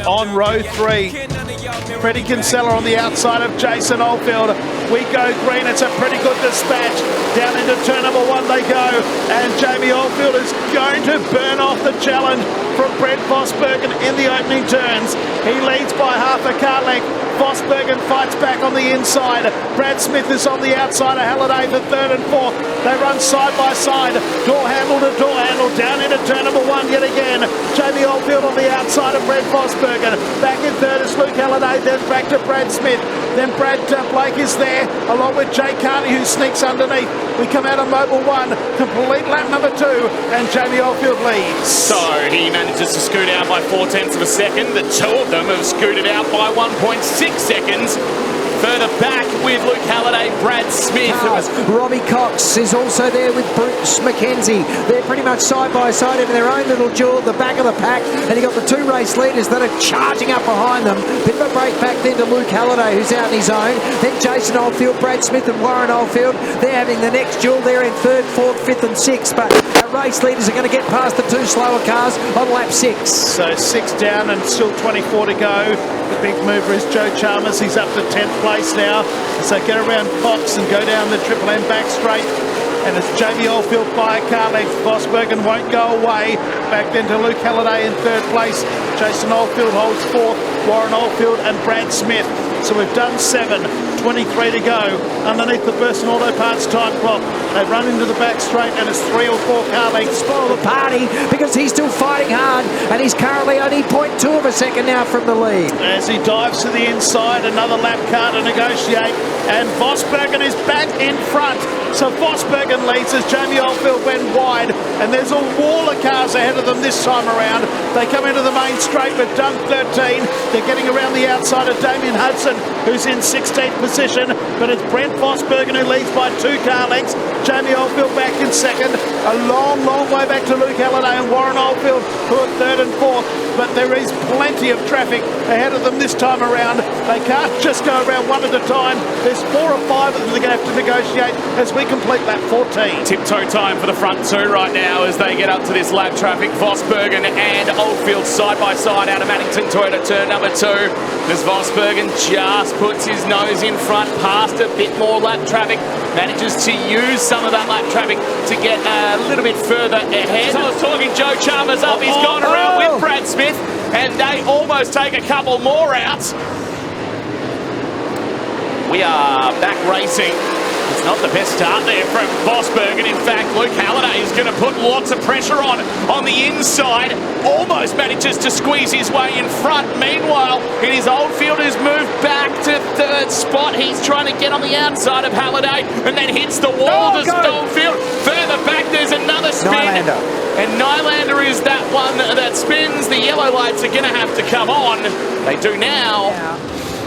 On row 3, Freddie Kinsella on the outside of Jason Oldfield. We go green. It's a pretty good dispatch. Down into turn number 1 they go. And Jamie Oldfield is going to burn off the challenge from Brent Fosberg in the opening turns. He leads by half a car length. Fosberg fights back on the inside. Brad Smith is on the outside of Halliday for 3rd and 4th. They run side by side. Door handle to door handle. Down into turn number 1 yet again. Jamie Oldfield on the outside of Brent Fosberg. Back in 3rd is Luke Halliday. Then back to Brad Smith. Then Brad Blake is there along with Jay Carney who sneaks underneath. We come out of Mobile 1. Complete lap number 2 and Jamie Oldfield leads. So he manages to scoot out by 0.4 of a second. The two of them have scooted out by 1.6 seconds. Further back with Luke Halliday, Brad Smith. Robbie Cox is also there with Bruce McKenzie. They're pretty much side by side in their own little duel at the back of the pack. And you've got the 2 race leaders that are charging up behind them. Bit of a break back then to Luke Halliday, who's out on his own. Then Jason Oldfield, Brad Smith and Warren Oldfield. They're having the next duel there in 3rd, 4th, 5th and 6th. But our race leaders are going to get past the 2 slower cars on lap 6. So 6 down and still 24 to go. The big mover is Joe Chalmers. He's up to 10th place now. So get around Fox and go down the Triple M back straight. And it's Jamie Oldfield by a car length. Fosberg won't go away. Back then to Luke Halliday in 3rd place. Jason Oldfield holds 4th. Warren Oldfield and Brad Smith. So we've done 7, 23 to go underneath the Burson Auto Parts time clock. They run into the back straight and it's 3 or 4 car lengths. Spoil the party because he's still fighting hard and he's currently only 0.2 of a second now from the lead. As he dives to the inside, another lap car to negotiate, and Fosberg is back in front. So Fosberg leads as Jamie Oldfield went wide, and there's a wall of cars ahead of them this time around. They come into the main straight with Dunk 13. They're getting around the outside of Damien Hudson, who's in 16th position, but it's Brent Fosberg who leads by 2 car lengths. Jamie Oldfield back in 2nd. A long, long way back to Luke Halliday and Warren Oldfield, who are 3rd and 4th. But there is plenty of traffic ahead of them this time around. They can't just go around one at a time. There's 4 or 5 of them they're going to have to negotiate as we complete lap 14. Tiptoe time for the front 2 right now as they get up to this lap traffic. Vosbergen and Oldfield side by side out of Maddington Toyota turn number 2. As Vosbergen just puts his nose in front past a bit more lap traffic. Manages to use some of that lap traffic to get a little bit further ahead. So I was talking Joe Chalmers up. He's gone around with Brad Smith and they almost take a couple more out. We are back racing. It's not the best start there from Fosberg, and in fact Luke Halliday is going to put lots of pressure on the inside. Almost manages to squeeze his way in front. Meanwhile, it is Oldfield who's moved back to 3rd spot. He's trying to get on the outside of Halliday and then hits the wall to Oldfield. Further back there's another spin. Nylander. And Nylander is that one that spins. The yellow lights are going to have to come on. They do now.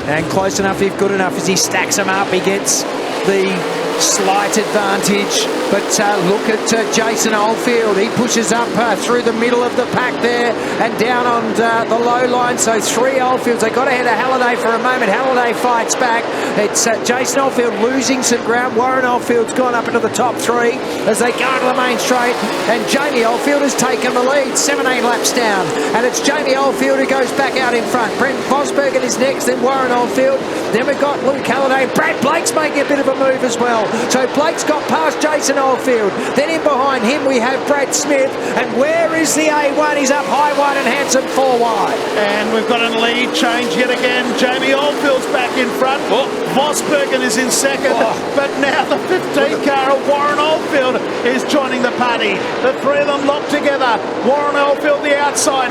And close enough if good enough as he stacks them up. He gets the slight advantage, but look at Jason Oldfield. He pushes up through the middle of the pack there and down on the low line. So 3 Oldfields. They got ahead of Halliday for a moment. Halliday fights back. It's Jason Oldfield losing some ground. Warren Oldfield's gone up into the top 3 as they go into the main straight, and Jamie Oldfield has taken the lead 7-8 laps down, and it's Jamie Oldfield who goes back out in front. Brent Fosberg is next, then Warren Oldfield, then we've got Luke Halliday. Brad Blake's making a bit of a move as well. So Blake's got past Jason Oldfield. Then in behind him we have Brad Smith. And where is the A1? He's up high wide and handsome 4 wide. And we've got a lead change yet again. Jamie Oldfield's back in front. Vosbergen is in 2nd. But now the 15 car of Warren Oldfield is joining the party. The 3 of them locked together. Warren Oldfield the outside.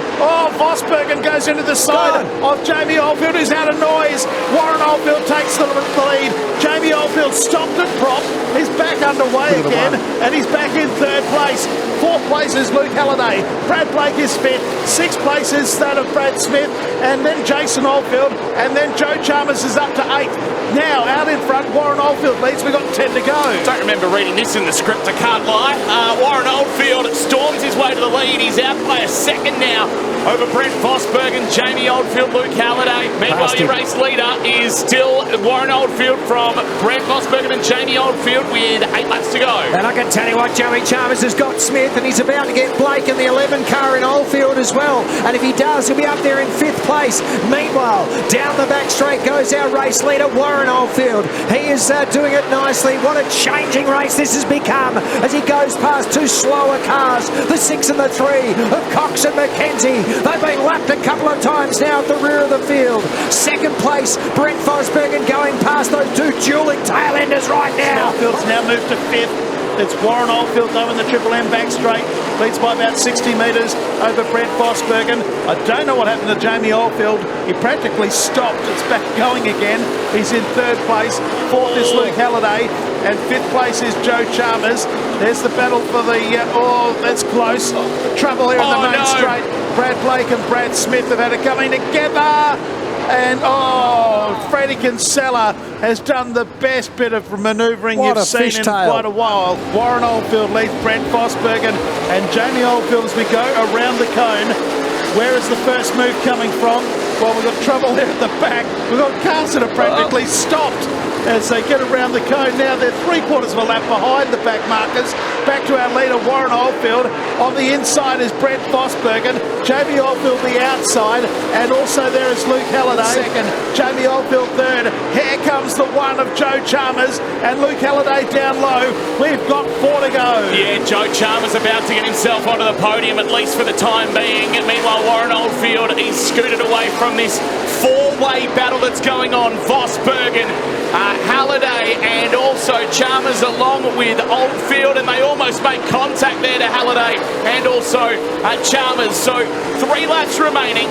Vosbergen goes into the side of Jamie Oldfield, who's out of noise. Warren Oldfield takes the lead. Jamie Oldfield stopped at prop. He's back underway again, and he's back in 3rd place. 4th place is Luke Halliday. Brad Blake is 5th. 6th place is that of Brad Smith, and then Jason Oldfield, and then Joe Chalmers is up to 8th. Now out in front, Warren Oldfield leads. We've got 10 to go. Don't remember reading this in the script, I can't lie. Warren Oldfield storms his way to the lead. He's out by a second now. over Brent Fosberg and Jamie Oldfield, Luke Halliday. Meanwhile, your race leader is still Warren Oldfield from Brent Fosberg and Jamie Oldfield with 8 laps to go. And I can tell you what, Joey Chalmers has got Smith, and he's about to get Blake in the 11 car in Oldfield as well. And if he does, he'll be up there in 5th place. Meanwhile, down the back straight goes our race leader, Warren Oldfield. He is doing it nicely. What a changing race this has become as he goes past 2 slower cars, the 6 and the 3 of Cox and McKenzie. They've been lapped a couple of times now at the rear of the field. 2nd place, Brent Fosberg, and going past those 2 dueling tail-enders right now. Oldfield's now moved to 5th. It's Warren Oldfield though in the Triple M back straight. Leads by about 60 metres over Brent Fosberg. I don't know what happened to Jamie Oldfield. He practically stopped. It's back going again. He's in 3rd place. 4th is Luke Halliday. And 5th place is Joe Chalmers. There's the battle for the... oh, that's close. Trouble here in the main straight. Brad Blake and Brad Smith have had it coming together. And Freddie Kinsella has done the best bit of manoeuvring you've seen in quite a while. Warren Oldfield leads Brent Fosberg and Jamie Oldfield as we go around the cone. Where is the first move coming from? Well, we've got trouble there at the back. We've got cars that are practically stopped as they get around the cone. Now they're 3/4 of a lap behind the back markers. Back to our leader, Warren Oldfield. On the inside is Brent Fosberg, Jamie Oldfield the outside, and also there is Luke Halliday. 2nd, Jamie Oldfield 3rd. Here comes the one of Joe Chalmers, and Luke Halliday down low. We've got 4 to go. Yeah, Joe Chalmers about to get himself onto the podium, at least for the time being. And meanwhile, Warren Oldfield, he's scooted away from this 4-way battle that's going on. Fosberg and Halliday and also Chalmers along with Oldfield, and they almost make contact there to Halliday and also Chalmers. So 3 laps remaining.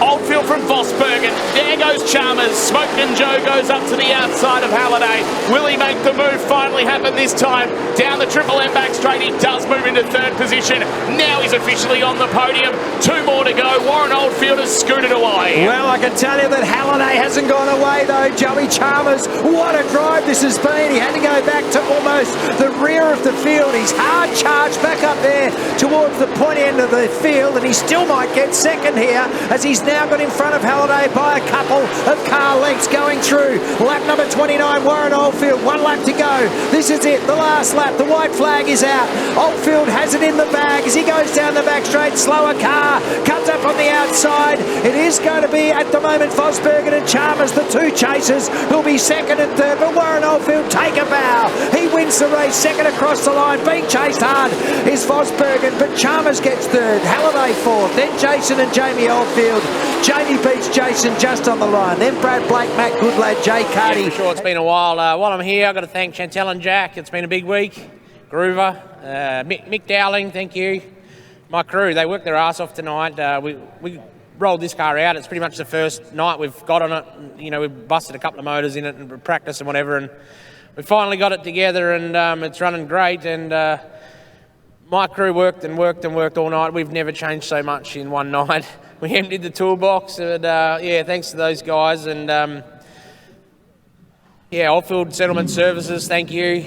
Oldfield from Fosberg, and there goes Chalmers. Smoking Joe goes up to the outside of Halliday. Will he make the move finally happen this time? Down the Triple M back straight, he does move into 3rd position. Now he's officially on the podium. 2 more to go. Warren Oldfield has scooted away. Well, I can tell you that Halliday hasn't gone away though. Joey Chalmers, what a drive this has been. He had to go back to almost the rear of the field. He's hard charged back up there towards the point end of the field, and he still might get 2nd here as he's now got in front of Halliday by a couple of car lengths going through. Lap number 29, Warren Oldfield, 1 lap to go. This is it, the last lap. The white flag is out. Oldfield has it in the bag as he goes down the back straight. Slower car, comes up on the outside. It is going to be, at the moment, Fosberg and Chalmers, the 2 chasers, who'll be 2nd and 3rd. But Warren Oldfield take a bow. He wins the race, 2nd across the line. Being chased hard is Fosberg, but Chalmers gets 3rd. Halliday 4th. Then Jason and Jamie Oldfield. Jamie beats Jason just on the line. Then Brad Blake, Matt Goodlad, Jay Carty. Yeah, for sure, it's been a while. While I'm here, I've got to thank Chantel and Jack. It's been a big week. Groover, Mick Dowling, thank you. My crew, they worked their ass off tonight. We rolled this car out. It's pretty much the first night we've got on it. You know, we've busted a couple of motors in it and practice and whatever, and we finally got it together, and it's running great. And my crew worked and worked and worked all night. We've never changed so much in one night. We emptied the toolbox, and yeah, thanks to those guys. And yeah, Oldfield Settlement Services, thank you.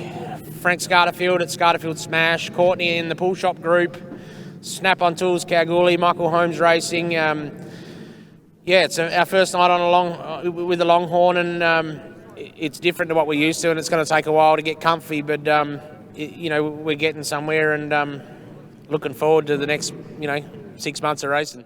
Frank Scarterfield at Scarterfield Smash, Courtney in the Pool Shop Group, Snap on Tools Kalgoorlie, Michael Holmes Racing. Yeah, it's our first night on with the Longhorn, and it's different to what we're used to, and it's going to take a while to get comfy, but you know, we're getting somewhere, and looking forward to the next 6 months of racing.